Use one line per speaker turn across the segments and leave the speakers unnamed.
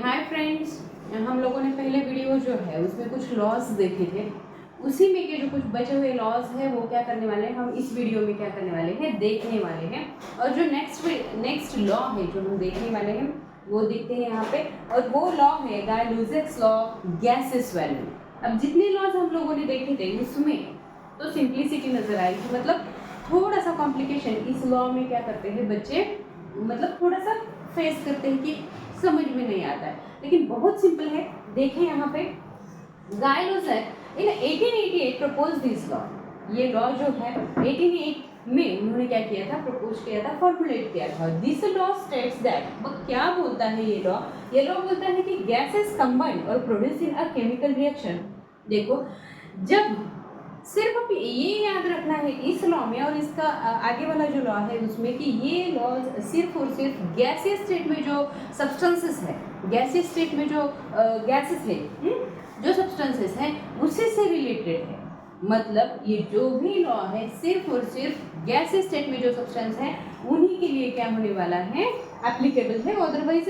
Hi friends, हम लोगों ने पहले वीडियो जो है उसमें कुछ लॉस देखे थे। उसी में के जो कुछ बचे हुए लॉस है वो क्या करने वाले हैं, हम इस वीडियो में क्या करने वाले हैं, देखने वाले हैं। और जो नेक्स्ट लॉ है जो हम देखने वाले हैं वो देखते हैं यहाँ पे, और वो लॉ है गाय-लुसाक्स लॉ, गैसेस वैल्यू। अब जितने लॉज हम लोगों ने देखे थे उसमें तो सिंप्लिसिटी नजर आई थी, मतलब थोड़ा सा कॉम्प्लिकेशन इस लॉ में क्या करते हैं बच्चे, मतलब थोड़ा सा फेस करते हैं कि समझ में नहीं आता है, लेकिन बहुत सिंपल है। देखें यहाँ पे, गाय-लुसाक इन 1888 प्रपोज दिस लॉ। ये लॉ जो है 1888 में उन्होंने क्या किया था, प्रपोज किया था, फॉर्मुलेट किया था। दिस लॉ स्टेट्स दैट, वो क्या बोलता है ये लॉ बोलता है कि गैसेस कंबाइन और produce in a chemical reaction. देखो, जब सिर्फ ये याद रखना है इस लॉ में और इसका आगे वाला जो लॉ है उसमें कि ये लॉ सिर्फ और सिर्फ गैसियस स्टेट में जो सब्सटेंसेस है, गैसियस स्टेट में जो गैसेस है, जो सब्सटेंसेस हैं उसी से रिलेटेड है। मतलब ये जो भी लॉ है सिर्फ और सिर्फ गैसियस स्टेट में जो सब्सटेंस है उन्हीं के लिए क्या होने वाला है, एप्लीकेबल है। अदरवाइज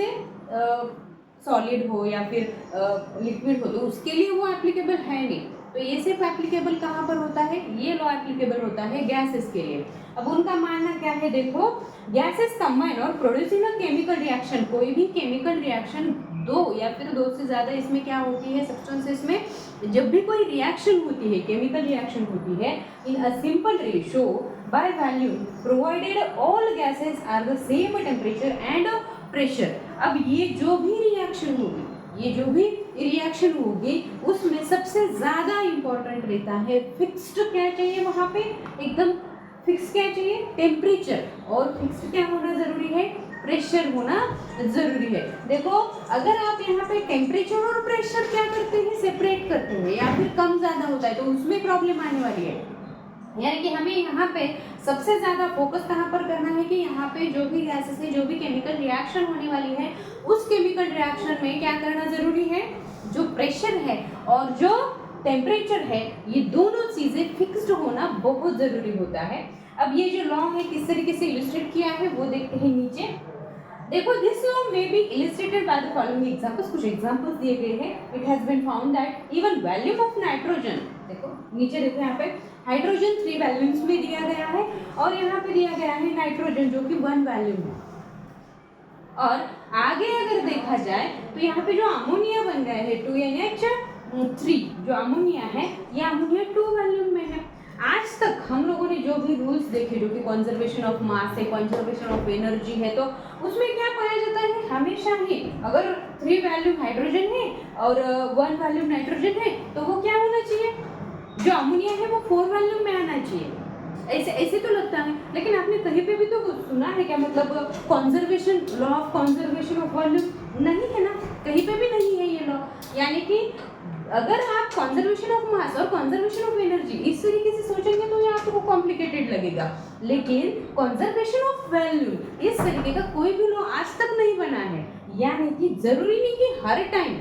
सॉलिड हो या फिर लिक्विड हो तो उसके लिए वो एप्लीकेबल है नहीं। तो ये सिर्फ एप्लीकेबल कहाँ पर होता है, ये लॉ एप्लीकेबल होता है गैसेस के लिए। अब उनका मानना क्या है, देखो, गैसेस कंबाइन और प्रोड्यूसिंग अ केमिकल रिएक्शन, कोई भी केमिकल रिएक्शन दो या फिर दो से ज़्यादा इसमें क्या होती है, सब्सटेंसेस में जब भी कोई रिएक्शन होती है, केमिकल रिएक्शन होती है, in a simple ratio by value provided all gases are the same temperature and pressure. अब ये जो भी रिएक्शन होगी, ये जो भी रिएक्शन होगी उसमें सबसे ज़्यादा इंपॉर्टेंट रहता है फिक्स्ड, क्या चाहिए वहाँ पे, एकदम फिक्स क्या चाहिए, टेम्परेचर, और फिक्स्ड क्या होना ज़रूरी है, प्रेशर होना ज़रूरी है। देखो, अगर आप यहाँ पे टेम्परेचर और प्रेशर क्या करते हैं, सेपरेट करते हैं या फिर कम ज़्यादा होता है तो उसमें प्रॉब्लम आने वाली है। यानी कि हमें यहाँ पे सबसे ज़्यादा फोकस कहाँ पर करना है कि यहाँ पे जो भी गैसेस है, जो भी केमिकल रिएक्शन होने वाली है, उस केमिकल रिएक्शन में क्या करना ज़रूरी है, जो प्रेशर है और जो टेम्परेचर है, ये दोनों चीज़ें फिक्स्ड होना बहुत ज़रूरी होता है। अब ये जो लॉ है किस तरीके से इलस्ट्रेट किया है वो देखते हैं नीचे। देखो, this law may be illustrated by the following examples. कुछ एग्जांपल्स दिए गए हैं। It has been found that even volume of nitrogen, देखो नीचे देखो यहाँ पे, हाइड्रोजन 3 वॉल्यूम्स में दिया गया है और यहाँ पे दिया गया है नाइट्रोजन जो कि 1 वॉल्यूम है। और आगे अगर देखा जाए तो यहाँ पे जो अमोनिया बन गया है 2NH3, जो अमोनिया है ये अमोनिया 2 वॉल्यूम में है। आज तक हम लोगों ने जो भी रूल्स देखे, जो कि कंजर्वेशन ऑफ मास है, कंजर्वेशन ऑफ एनर्जी है, तो उसमें क्या पाया जाता है, हमेशा ही अगर 3 वॉल्यूम हाइड्रोजन है और 1 वॉल्यूम नाइट्रोजन है तो वो क्या होना चाहिए, जो अमोनिया है वो 4 वॉल्यूम में आना चाहिए। ऐसे ऐसे तो लगता है, लेकिन आपने कहीं पे भी तो सुना है क्या, मतलब conservation, law of conservation of volume नहीं है ना, कहीं पे भी नहीं है ये लॉ। यानी कि अगर आप कंजर्वेशन ऑफ मास और कंजर्वेशन ऑफ एनर्जी इस तरीके से सोचेंगे तो ये आपको कॉम्प्लिकेटेड लगेगा, लेकिन कंजर्वेशन ऑफ वैल्यू इस तरीके का कोई भी लॉ आज तक नहीं बना है। यानी कि जरूरी नहीं कि हर टाइम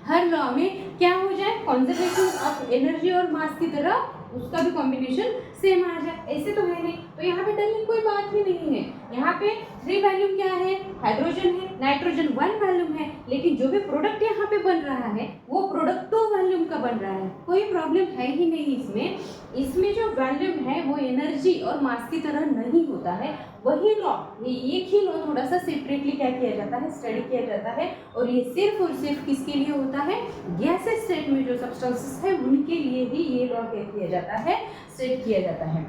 हर लॉ में क्या हो जाए, कंजर्वेशन ऑफ एनर्जी और मास की तरह उसका भी कॉम्बिनेशन सेम आ जाए, ऐसे तो है नहीं। तो यहाँ पे डरने की कोई बात ही नहीं है। यहाँ पे 3 वॉल्यूम क्या है, हाइड्रोजन है, नाइट्रोजन 1 वॉल्यूम है, लेकिन जो भी प्रोडक्ट यहाँ पे बन रहा है वो प्रोडक्ट 2 वॉल्यूम का बन रहा है, कोई प्रॉब्लम है ही नहीं इसमें। इसमें जो वॉल्यूम है वो एनर्जी और मास की तरह नहीं होता है। वही लॉ, ये एक ही लॉ थोड़ा सा सेपरेटली क्या किया जाता है, स्टडी किया जाता है, और ये सिर्फ और सिर्फ किसके लिए होता है, गैसेस स्टेट में जो सब्सटेंसेस है उनके लिए ही ये लॉ क्या किया जाता है, सेट किया जाता है।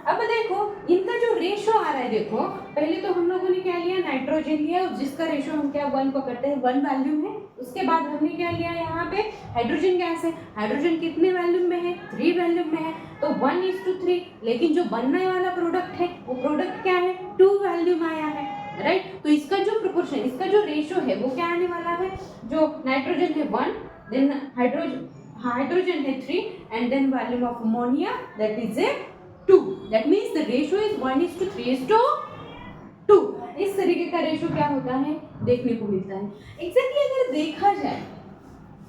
अब देखो इनका जो रेशो आ रहा है, देखो पहले तो हम लोगों ने क्या लिया, नाइट्रोजन लिया जिसका रेशो हम क्या 1 पकड़ते हैं, 1 वॉल्यूम है। उसके बाद हमने क्या लिया, यहाँ पे हाइड्रोजन गैस है, हाइड्रोजन कितने वॉल्यूम में है, 3 वॉल्यूम में है, तो 1:3। लेकिन जो बनने वाला प्रोडक्ट है वो प्रोडक्ट क्या है, 2 वॉल्यूम आया है, राइट। तो इसका जो प्रोपोर्शन, इसका जो रेशो है वो क्या आने वाला है, जो नाइट्रोजन है 1, देन हाइड्रोजन है 3, and then volume of ammonia that is 2। That means the ratio is 1:3:2। इस तरीके का रेशो क्या होता है, देखने को मिलता है। एग्जैक्टली अगर देखा जाए,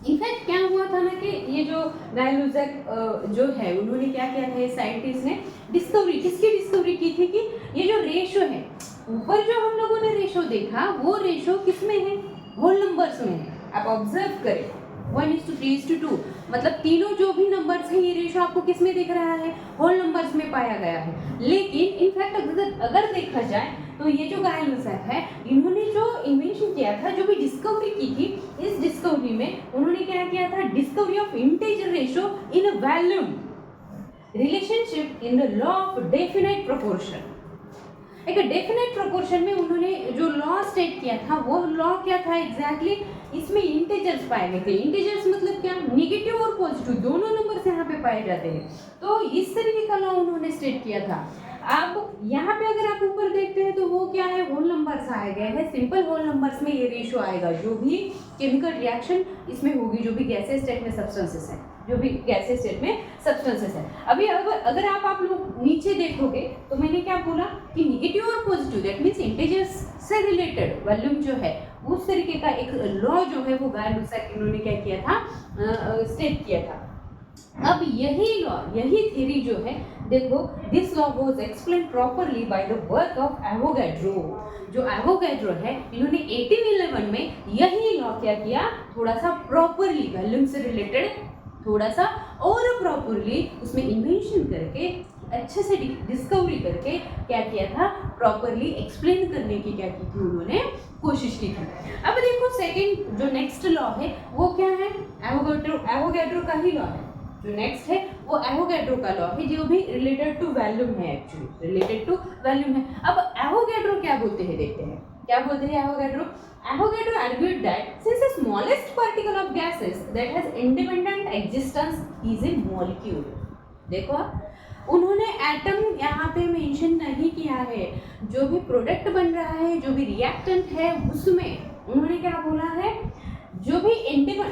इनफैक्ट क्या हुआ था ना कि ये जो गाय-लुसाक जो है उन्होंने क्या किया था, साइंटिस्ट ने डिस्कवरी, किसकी डिस्कवरी की थी कि ये जो रेशो है, ऊपर जो हम लोगों ने रेशो देखा वो रेशो किस में है, होल नंबर्स में है, आप ऑब्जर्व करें 1:3:2, मतलब तीनों जो भी नंबर्स हैं ये रेशो आपको किस में दिख रहा है, होल नंबर्स में पाया गया है। लेकिन इनफैक्ट अगर देखा जाए तो ये जो गाय लुसेफ है, इन्होंने जो इन्वेंशन किया था, जो भी डिस्कवरी की थी, इस डिस्कवरी में उन्होंने क्या किया था, discovery of integer ratio in a volume relationship in the law of definite proportion. एक डेफिनेट प्रोपोर्शन में उन्होंने जो लॉ स्टेट किया था, वो लॉ क्या था एग्जैक्टली, इसमें इंटीजर्स पाए गए थे। इंटीजर्स मतलब क्या, नेगेटिव और पॉजिटिव दोनों नंबर्स यहाँ पे पाए जाते हैं। तो इस तरीके का लॉ उन्होंने स्टेट किया था। अब यहाँ पे अगर आप ऊपर देखते हैं तो वो क्या है, होल नंबर्स आए गए हैं। सिंपल होल नंबर्स में ये रेशियो आएगा, जो भी केमिकल रिएक्शन इसमें होगी, जो भी गैसेस स्टेट में सब्सटेंसेस है, जो भी गैसेस स्टेट में सब्सटेंसेस है। अभी अगर आप लोग नीचे देखोगे तो मैंने क्या बोला कि नेगेटिव और पॉजिटिव, दैट मीन्स इंटीजर्स से रिलेटेड वॉल्यूम जो है, उस तरीके का एक लॉ जो है वो गाय लुसेफ इन्होंने क्या किया था, स्टेट किया था। अब यही लॉ, यही थ्योरी जो है, देखो this law was explain properly by the work of Avogadro. जो एवोगैड्रो है, इन्होंने 1811 में यही लॉ क्या किया, थोड़ा सा प्रॉपरली वॉल्यूम से रिलेटेड थोड़ा सा और प्रॉपरली उसमें इन्वेंशन करके, अच्छे से डिस्कवरी करके क्या किया था, प्रॉपरली एक्सप्लेन करने की क्या की थी उन्होंने कोशिश की थी। अब देखो सेकंड जो नेक्स्ट लॉ है वो क्या है, एवोगैड्रो का ही लॉ है। जो नेक्स्ट है वो एवोगैड्रो का लॉ है, जो भी रिलेटेड टू वॉल्यूम है, एक्चुअली रिलेटेड टू वॉल्यूम है। अब एवोगैड्रो क्या बोलते हैं, देखते हैं क्या बोलते हैं Avogadro. Avogadro argued that since the smallest particle of gases that has independent existence is a molecule। देखो उन्होंने एटम यहाँ पे मेंशन नहीं किया है, जो भी प्रोडक्ट बन रहा है, जो भी रिएक्टेंट है, उसमें उन्होंने क्या बोला है, जो भी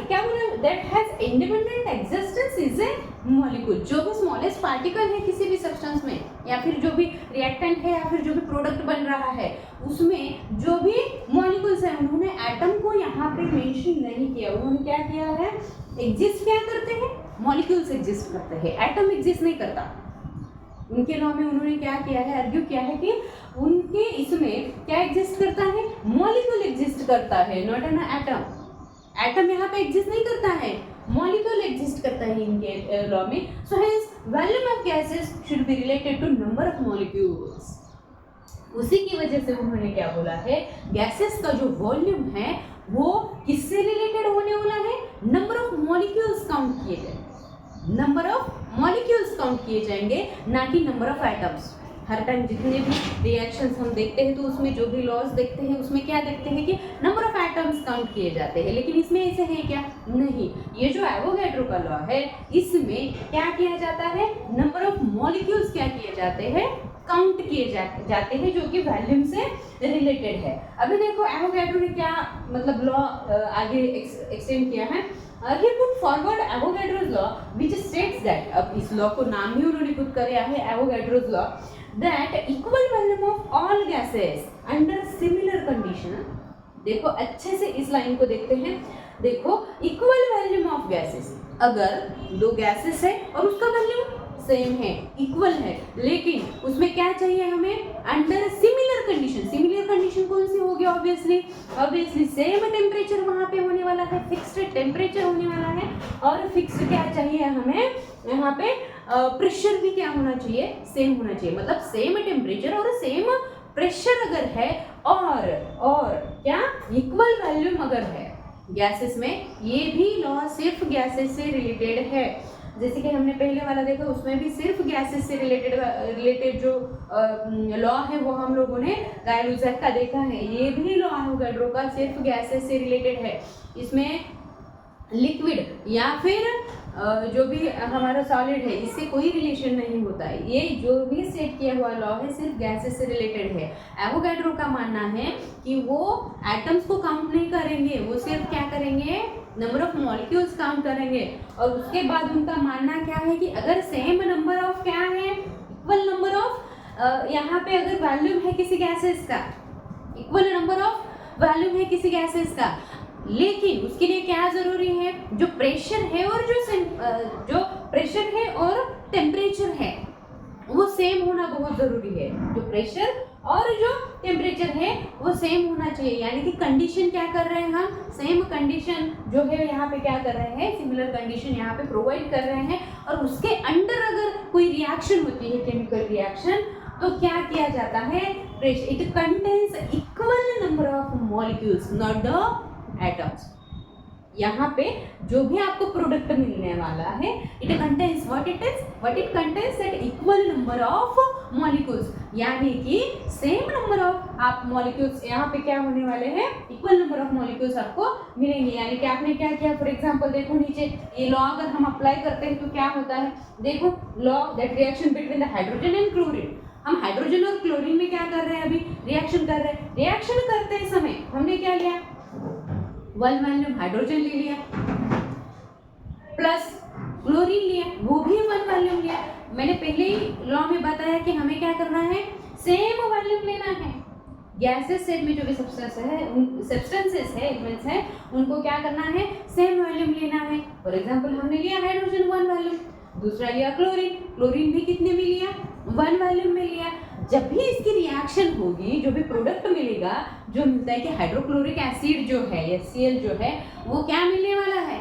क्या बोला, that has independent existence is a molecule. जो भी स्मॉलेस्ट पार्टिकल है किसी भी सब्सटेंस में, या फिर जो भी रिएक्टेंट है, या फिर जो भी प्रोडक्ट बन रहा है, उसमें जो भी मॉलिक्यूल्स है, उन्होंने एटम को यहाँ पे मेंशन नहीं किया। उन्होंने क्या किया है, एग्जिस्ट क्या करते हैं, मॉलिक्यूल्स एग्जिस्ट करते हैं, एटम एग्जिस्ट नहीं करता। उनके लॉ में उन्होंने क्या किया है, आर्ग्यू किया है कि उनके इसमें क्या एग्जिस्ट करता है, मॉलिक्यूल एग्जिस्ट करता है, नॉट एन एटम। एटम यहाँ पे एग्जिस्ट नहीं करता है, मॉलिक्यूल एग्जिस्ट करता है इनके लॉ में। So hence volume of gases should be related to number of molecules. उसी की वजह से उन्होंने क्या बोला है, गैसेस का जो वॉल्यूम है वो किससे रिलेटेड होने वाला है, नंबर ऑफ मॉलिक्यूल्स काउंट किए जाएंगे, नंबर ऑफ मॉलिक्यूल्स काउंट किए जाएंगे, ना कि number of atoms. Her time जितने भी रिएक्शंस हम देखते हैं तो उसमें जो भी लॉज देखते हैं उसमें क्या देखते हैं कि नंबर ऑफ एटम्स काउंट किए जाते हैं, लेकिन इसमें ऐसे है क्या, नहीं। ये जो एवोगैड्रो का लॉ है, इसमें क्या किया जाता है, नंबर ऑफ मॉलिक्यूल्स क्या किए जाते हैं, काउंट किए जाते हैं, जो कि वॉल्यूम से रिलेटेड है। अभी देखो एवोगैड्रो ने क्या मतलब लॉ आगे एक्सटेंड किया है। He put forward Avogadro's law, which states that, अब इस लॉ को नाम ही उन्होंने खुद कराया है Avogadro's law, that equal volume of all gases under similar condition। देखो अच्छे से इस लाइन को देखते हैं, देखो इक्वल वॉल्यूम ऑफ गैसेस, अगर दो गैसेस है और उसका वॉल्यूम सेम है, इक्वल है, लेकिन उसमें क्या चाहिए हमें, under similar condition. Similar condition कौन सी होगी, ऑब्वियसली सेम टेम्परेचर वहाँ पे होने वाला है, फिक्स्ड टेम्परेचर होने वाला है, और फिक्स्ड क्या चाहिए हमें यहाँ पे, प्रेशर भी क्या होना चाहिए, सेम होना चाहिए। मतलब सेम टेम्परेचर और सेम प्रेशर अगर है, और क्या इक्वल वॉल्यूम अगर है गैसेस में, ये भी लॉ सिर्फ गैसेस से रिलेटेड है। जैसे कि हमने पहले वाला देखा, उसमें भी सिर्फ गैसेस से रिलेटेड जो लॉ है वो हम लोगों ने गाय लुसेफ का देखा है। ये भी लॉ एवोगैड्रो का सिर्फ गैसेस से रिलेटेड है। इसमें लिक्विड या फिर जो भी हमारा सॉलिड है, इससे कोई रिलेशन नहीं होता है। ये जो भी सेट किया हुआ लॉ है सिर्फ गैसेस से रिलेटेड है। एवोगैड्रो का मानना है कि वो एटम्स को काउंट नहीं करेंगे, वो सिर्फ क्या करेंगे, नंबर ऑफ मॉलिक्यूल्स काउंट करेंगे। और उसके बाद उनका मानना क्या है कि अगर सेम नंबर ऑफ क्या है, इक्वल नंबर ऑफ यहाँ पे अगर वॉल्यूम है किसी गैसेस का, इक्वल नंबर ऑफ वॉल्यूम है किसी गैसेस का, लेकिन उसके लिए क्या जरूरी है, जो प्रेशर है और जो प्रेशर है और टेम्परेचर है, वो सेम होना बहुत जरूरी है। जो प्रेशर और जो टेम्परेचर है वो सेम होना चाहिए, यानी कि कंडीशन क्या कर रहे हैं हम, सेम कंडीशन जो है यहाँ पे क्या कर रहे हैं, सिमिलर कंडीशन यहाँ पे प्रोवाइड कर रहे हैं। और उसके अंडर अगर कोई रिएक्शन होती है, केमिकल रिएक्शन, तो क्या किया जाता है, pressure, it contains equal number of molecules not the atoms. यहाँ पे जो भी आपको प्रोडक्ट मिलने वाला है, it contains what it contains that equal number of molecules, यानी कि सेम नंबर ऑफ आप मॉलिक्यूल्स यहाँ पे क्या होने वाले हैं, इक्वल नंबर ऑफ मॉलिक्यूल्स आपको मिलेंगे। यानी कि आपने क्या किया, फॉर एग्जांपल देखो नीचे ये लॉ अगर हम अप्लाई करते हैं तो क्या होता है, देखो law that reaction between the hydrogen and chlorine. हम हाइड्रोजन और क्लोरीन में क्या कर रहे हैं, अभी रिएक्शन कर रहे हैं। रिएक्शन करते समय हमने क्या लिया, 1 वॉल्यूम हाइड्रोजन ले लिया प्लस क्लोरीन लिया, वो भी 1 वॉल्यूम लिया। मैंने पहले ही लॉ में बताया कि हमें क्या करना है, सेम वॉल्यूम लेना है। गैसेस सेट में जो भी सब्सटेंसेस है एलिमेंट्स है, उनको क्या करना है, सेम वॉल्यूम लेना है। फॉर एग्जांपल हमने लिया हाइड्रोजन 1 वॉल्यूम, दूसरा लिया क्लोरीन भी कितने में लिया, 1 वॉल्यूम में लिया। जब भी इसकी रिएक्शन होगी, जो भी प्रोडक्ट मिलेगा, जो मिलता है कि हाइड्रोक्लोरिक एसिड जो है HCl जो है, वो क्या मिलने वाला है,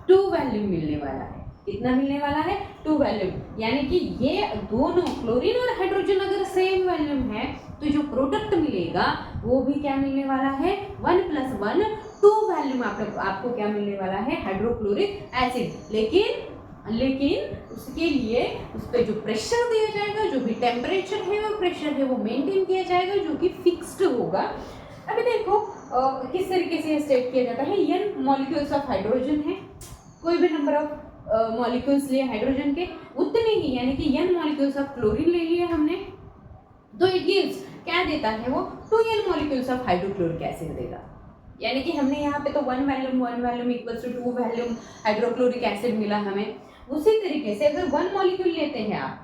2 वॉल्यूम मिलने वाला है। कितना मिलने वाला है, 2 वॉल्यूम। यानी कि ये दोनों क्लोरीन और हाइड्रोजन अगर सेम वॉल्यूम है तो जो प्रोडक्ट मिलेगा वो भी क्या मिलने वाला है, 1 + 1 2 वॉल्यूम आपको क्या मिलने वाला है, हाइड्रोक्लोरिक एसिड। लेकिन उसके लिए उस पर जो प्रेशर दिया जाएगा, जो भी टेम्परेचर है और प्रेशर है वो मेंटेन किया जाएगा, जो कि फिक्स्ड होगा। अभी देखो किस तरीके से स्टेट किया जाता है, n मॉलिक्यूल्स ऑफ हाइड्रोजन है, कोई भी नंबर ऑफ मॉलिक्यूल्स लिए हाइड्रोजन के उतने ही, यानी कि n मॉलिक्यूल्स ऑफ क्लोरीन ले लिए हमने, तो इट गिव्स क्या देता है वो, 2n molecules of hydrochloric acid देगा। यानी कि हमने यहाँ पे तो 1 volume equals to 2 volume hydrochloric acid मिला हमें। उसी तरीके से अगर 1 मॉलिक्यूल लेते हैं आप,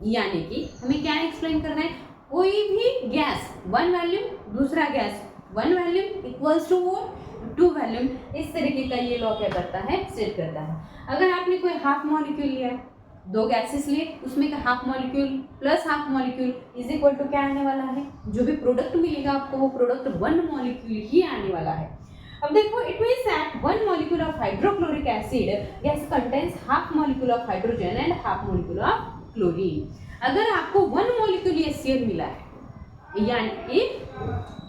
यानी कि हमें क्या एक्सप्लेन करना है, कोई भी गैस 1 वॉल्यूम, दूसरा gas 1 volume equals to 2 volume, इस तरीके का ये लॉ क्या करता है, स्टेट करता है। अगर आपने कोई हाफ मॉलिक्यूल लिया, 2 गैसेस लिए, उसमें का half molecule plus half molecule is equal to क्या आने वाला है, जो भी प्रोडक्ट मिलेगा आपको वो प्रोडक्ट 1 मॉलिक्यूल ही आने वाला है। अब देखो it means that 1 molecule of hydrochloric acid gas contains half molecule of hydrogen and half molecule of chlorine। अगर आपको 1 molecule HCl मिला है, यानी कि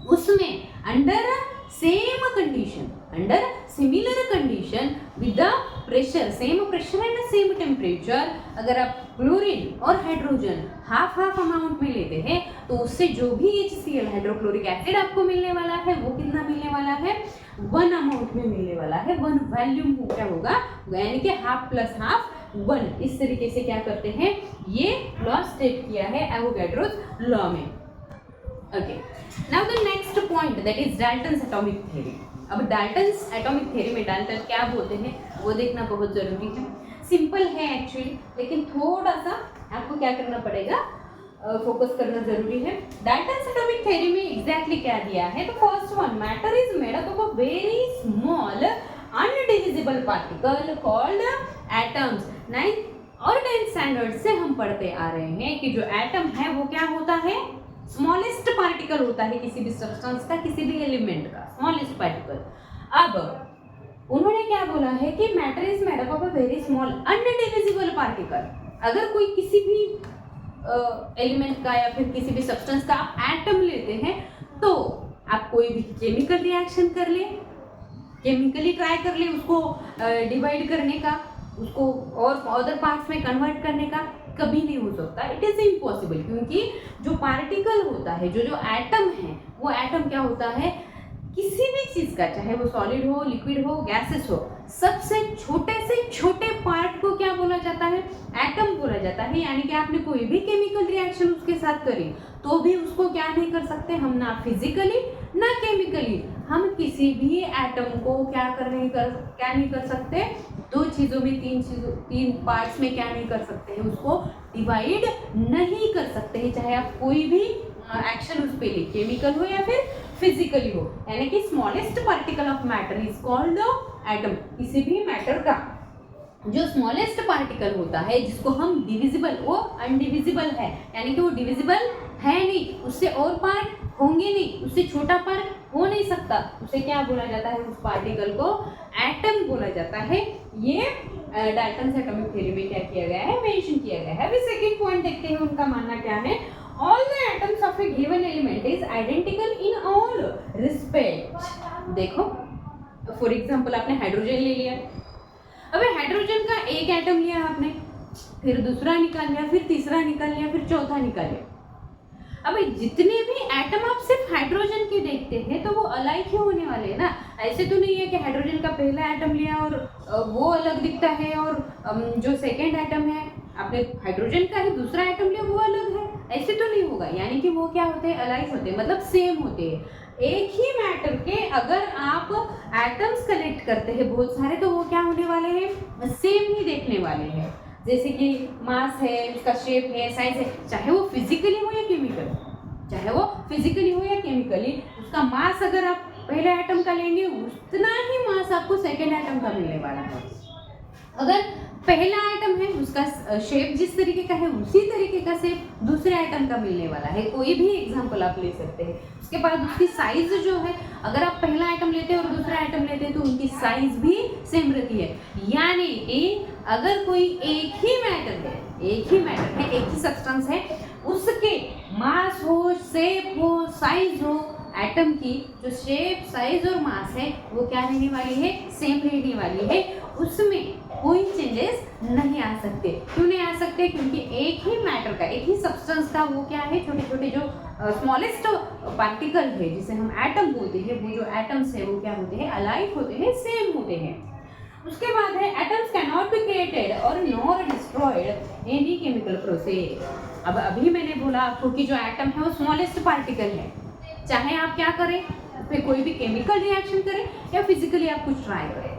उसमें under same condition, under similar condition with the pressure, same pressure and same temperature, अगर आप chlorine और हाइड्रोजन हाफ अमाउंट में लेते हैं तो उससे जो भी HCl हाइड्रोक्लोरिक एसिड आपको मिलने वाला है वो कितना मिलने वाला है, 1 अमाउंट में मिलने वाला है, 1 वॉल्यूम क्या होगा, यानी कि हाफ प्लस हाफ 1। इस तरीके से क्या करते हैं, ये लॉ स्टेट किया है एवोगैड्रोस लॉ में। Okay, now the next point that is Dalton's atomic theory. अब डाल्टन्स एटॉमिक थ्योरी में डाल्टन क्या बोलते हैं वो देखना बहुत जरूरी है। सिंपल है एक्चुअली, लेकिन थोड़ा सा आपको क्या करना पड़ेगा, फोकस करना जरूरी है। डाल्टन्स एटॉमिक थ्योरी में एग्जैक्टली क्या दिया है, तो first one, matter is made up of a very small undivisible particle called atoms. 9th और 10th स्टैंडर्ड से हम पढ़ते आ रहे हैं कि जो एटम है वो क्या होता है, स्मॉलेस्ट पार्टिकल होता है किसी भी सब्सटेंस का, किसी भी एलिमेंट का स्मॉलेस्ट पार्टिकल। अब उन्होंने क्या बोला है कि matter is made up of a very small undivisible particle. अगर कोई किसी भी एलिमेंट का या फिर किसी भी सब्सटेंस का आप एटम लेते हैं तो आप कोई भी केमिकल रिएक्शन कर ले, केमिकली ट्राई कर ले उसको डिवाइड करने का, उसको और अदर पार्ट्स में कन्वर्ट करने का, कभी नहीं हो सकता, इट इज इम्पॉसिबल। क्योंकि जो पार्टिकल होता है, जो एटम है, वो एटम क्या होता है, किसी भी चीज का, चाहे वो सॉलिड हो, लिक्विड हो, गैसेस हो, सबसे छोटे से छोटे पार्ट को क्या बोला जाता है, एटम बोला जाता है। यानी कि आपने कोई भी केमिकल रिएक्शन उसके साथ करी तो भी उसको क्या नहीं कर सकते हम, ना फिजिकली ना केमिकली, हम किसी भी एटम को क्या नहीं कर सकते, 2 चीज़ों में 3 पार्ट्स में क्या नहीं कर सकते हैं, उसको डिवाइड नहीं कर सकते हैं, चाहे आप कोई भी एक्शन उस पे ले, केमिकल हो या फिर फिजिकली हो। यानी कि smallest particle of matter is called atom, किसी भी मैटर का जो स्मॉलेस्ट पार्टिकल होता है जिसको हम डिविजिबल, वो अनडिविजिबल है, यानी कि वो डिविजिबल है नहीं, उससे और पार्ट होंगे नहीं, उससे छोटा पार्ट हो नहीं सकता, उसे क्या बोला जाता है, उस पार्टिकल को एटम बोला जाता है। ये डाल्टन्स एटॉमिक थ्योरी में क्या किया गया है, मेंशन किया गया है। अभी सेकंड पॉइंट देखते हैं, उनका मानना क्या है। All the atoms of A given element is identical in all respect. देखो फॉर एग्जांपल आपने हाइड्रोजन ले लिया, अब हाइड्रोजन का एक एटम लिया आपने, फिर दूसरा निकाल लिया, फिर तीसरा निकाल लिया, फिर चौथा निकाल लिया। अब जितने भी एटम आप सिर्फ हाइड्रोजन के देखते हैं तो वो अलग ही होने वाले हैं ना। ऐसे तो नहीं है कि हाइड्रोजन का पहला एटम लिया और वो अलग दिखता है और जो सेकेंड एटम है आपने हाइड्रोजन का ही दूसरा एटम लिया वो अलग है, ऐसे तो नहीं होगा। यानी कि वो क्या होते हैं, अलग होते हैं, मतलब सेम होते हैं। एक ही मैटर के अगर आप एटम्स कलेक्ट करते हैं बहुत सारे तो वो क्या होने वाले हैं, सेम ही देखने वाले हैं। जैसे कि मास है, उसका शेप है, साइज है, चाहे वो फिजिकली हो या केमिकल, चाहे वो फिजिकली हो या केमिकली, उसका मास अगर आप पहले एटम का लेंगे उतना ही मास आपको सेकेंड एटम का मिलने वाला है। अगर पहला एटम है उसका शेप जिस तरीके का है उसी तरीके का शेप दूसरे एटम का मिलने वाला है। कोई भी एग्जांपल आप ले सकते हैं। उसके बाद उसकी साइज जो है, अगर आप पहला एटम लेते हैं और दूसरा एटम लेते हैं तो उनकी साइज भी सेम रहती है। यानी कि अगर कोई एक ही मैटर है, एक ही सब्सटेंस है, उसके मास हो, शेप हो, साइज हो, एटम की जो शेप, साइज और मास है वो क्या रहने वाली है, सेम रहने वाली है। उसमें कोई चेंजेस नहीं आ सकते। क्यों नहीं आ सकते? क्योंकि एक ही मैटर का, एक ही सब्सटेंस का वो क्या है, छोटे छोटे जो स्मॉलेस्ट पार्टिकल है जिसे हम एटम बोलते हैं, वो जो एटम्स है वो क्या होते हैं, अलाइक होते हैं, सेम होते हैं। उसके बाद है atoms can not be created और nor destroyed any chemical process. अब अभी मैंने बोला आपको कि जो एटम है वो स्मॉलेस्ट पार्टिकल है, चाहे आप क्या करें, उस पर कोई भी केमिकल रिएक्शन करें या फिजिकली आप कुछ ट्राई करें,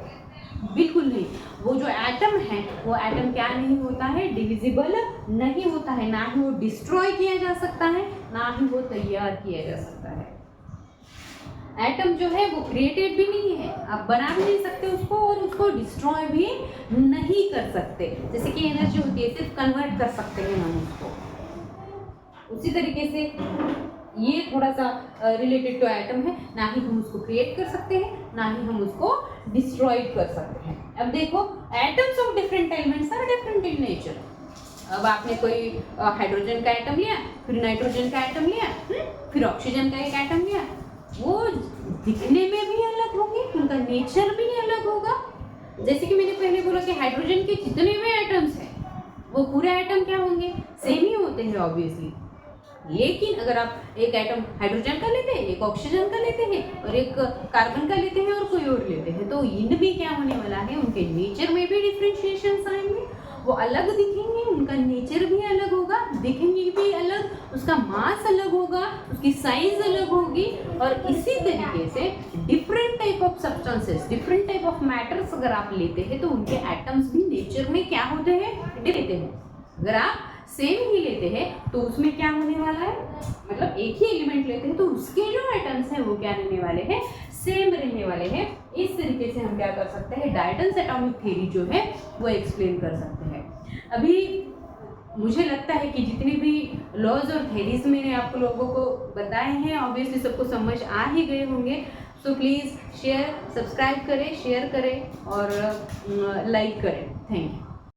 बिल्कुल नहीं। वो जो एटम है वो एटम क्या नहीं होता है, डिविजिबल नहीं होता है, ना ही वो डिस्ट्रॉय किया जा सकता है, ना ही वो तैयार किया जा सकता है। एटम जो है वो क्रिएटेड भी नहीं है, आप बना भी नहीं सकते उसको और उसको डिस्ट्रॉय भी नहीं कर सकते। जैसे कि एनर्जी होती है, सिर्फ कन्वर्ट कर सकते हैं हम उसको। उसी तरीके से ये थोड़ा सा रिलेटेड टू एटम है, ना ही हम उसको क्रिएट कर सकते हैं, ना ही हम उसको डिस्ट्रॉय कर सकते हैं। अब देखो atoms of different elements are different in nature. अब आपने कोई हाइड्रोजन का एटम लिया, फिर नाइट्रोजन का एटम लिया, फिर ऑक्सीजन का एक एटम लिया, वो दिखने में भी अलग होंगे, उनका नेचर भी अलग होगा। जैसे कि मैंने पहले बोला कि हाइड्रोजन के जितने भी एटम्स हैं वो पूरे एटम क्या होंगे, सेम ही होते हैं ऑब्वियसली। लेकिन अगर आप एक एटम हाइड्रोजन का लेते हैं, एक ऑक्सीजन का लेते हैं और एक कार्बन का लेते हैं और कोई और लेते हैं, तो इनमें क्या होने वाला है, उनके नेचर में भी डिफरेंशिएशंस आएंगे, वो अलग दिखेंगे, उनका नेचर भी अलग होगा, दिखेंगे भी अलग, उसका मास अलग होगा, उसकी साइज अलग होगी। और इसी तरीके से different type of substances, different type of matters अगर आप लेते हैं तो उनके एटम्स भी नेचर में क्या होते हैं, लेते हैं। अगर आप सेम ही लेते हैं तो उसमें क्या होने वाला है, मतलब एक ही एलिमेंट लेते हैं तो उसके जो एटम्स हैं वो क्या रहने वाले हैं, सेम रहने वाले हैं। इस तरीके से हम क्या कर सकते हैं, डाल्टन्स एटॉमिक थ्योरी जो है वो एक्सप्लेन कर सकते हैं। अभी मुझे लगता है कि जितने भी लॉज और थ्योरीज मैंने आप लोगों को बताए हैं ऑब्वियसली सबको समझ आ ही गए होंगे। सो प्लीज़ शेयर, सब्सक्राइब करें, शेयर करें और लाइक करें। Thank you.